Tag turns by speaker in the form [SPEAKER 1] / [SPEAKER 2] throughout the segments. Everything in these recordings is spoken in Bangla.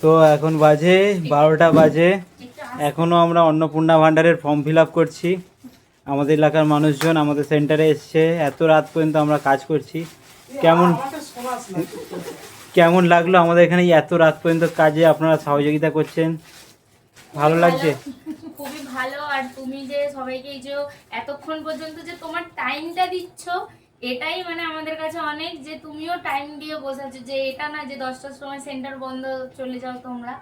[SPEAKER 1] তো এখন বাজে 12টা বাজে, এখনও আমরা অন্নপূর্ণা ভাণ্ডারের ফর্ম ফিল আপ করছি। আমাদের এলাকার মানুষজন আমাদের সেন্টারে এসছে, এত রাত পর্যন্ত আমরা কাজ করছি। কেমন কেমন লাগলো আমাদের এখানে এত রাত পর্যন্ত কাজে আপনারা সহযোগিতা করছেন? ভালো লাগছে?
[SPEAKER 2] খুবই ভালো। আর তুমি যে সবাইকে এই যে এতক্ষণ পর্যন্ত যে তোমার টাইমটা দিচ্ছ, এটাই মানে আমাদের কাছে অনেক, যে তুমিও টাইম দিয়ে বসাচ্ছো, যে এটা না যে 10টার সময় সেন্টার বন্ধ চলে যাও তোমরা।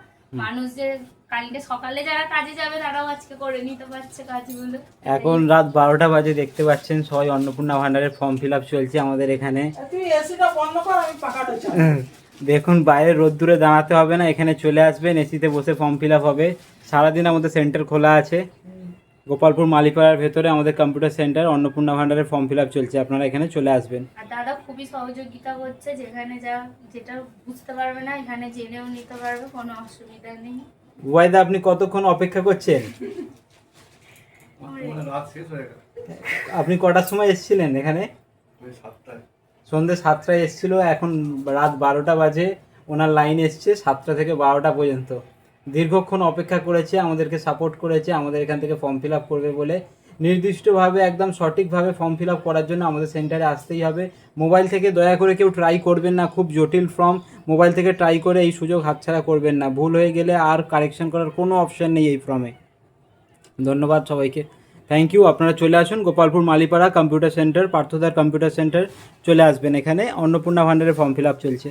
[SPEAKER 2] মানুষ যে কালকে সকালে যারা কাজে যাবে তারাও আজকে করে নিতে পারছে কাজগুলো।
[SPEAKER 1] এখন রাত 12টা বাজে, দেখতে পাচ্ছেন সবাই অন্নপূর্ণা ভাণ্ডারের ফর্ম ফিল আপ চলছে আমাদের এখানে। দেখুন বাইরে রোদ্দুরে দাঁড়াতে হবে না, এখানে চলে আসবেন, এসিতে বসে ফর্ম ফিল আপ হবে। সারাদিন আমাদের সেন্টার খোলা আছে। গোপালপুর মালিপাড়ার ভেতরে আমাদের কম্পিউটার সেন্টার, অন্নপূর্ণা ভাণ্ডারের ফর্ম ফিল আপ চলছে, আপনারা এখানে চলে আসবেন।
[SPEAKER 2] আর দাদা খুবই সহযোগিতা করছে, যেখানে যেটা বুঝতে পারবে না এখানে জেনেও নিতে পারবে, কোনো অসুবিধা নেই।
[SPEAKER 1] বুবাইদা, আপনি কতক্ষণ অপেক্ষা করছেন? আপনি কটার সময় এসেছিলেন এখানে? সন্ধ্যে 7টায় এসেছিল, এখন রাত 12টা বাজে। ওনার লাইন এসছে 7টা থেকে 12টা পর্যন্ত। দীর্ঘক্ষণ অপেক্ষা করেছে, আমাদেরকে সাপোর্ট করেছে, আমাদের এখান থেকে ফর্ম ফিল আপ করবে বলে। নির্দিষ্টভাবে একদম সঠিকভাবে ফর্ম ফিল আপ করার জন্য আমাদের সেন্টারে আসতেই হবে। মোবাইল থেকে দয়া করে কেউ ট্রাই করবেন না, খুব জটিল ফর্ম। মোবাইল থেকে ট্রাই করে এই সুযোগ হাতছাড়া করবেন না, ভুল হয়ে গেলে আর কারেকশন করার কোনো অপশান নেই এই ফর্মে। ধন্যবাদ সবাইকে, থ্যাংক ইউ। আপনারা চলে আসুন গোপালপুর মালিপাড়া কম্পিউটার সেন্টার, পার্থদার কম্পিউটার সেন্টার চলে আসবেন, এখানে অন্নপূর্ণা ভাণ্ডারের ফর্ম ফিল আপ চলছে।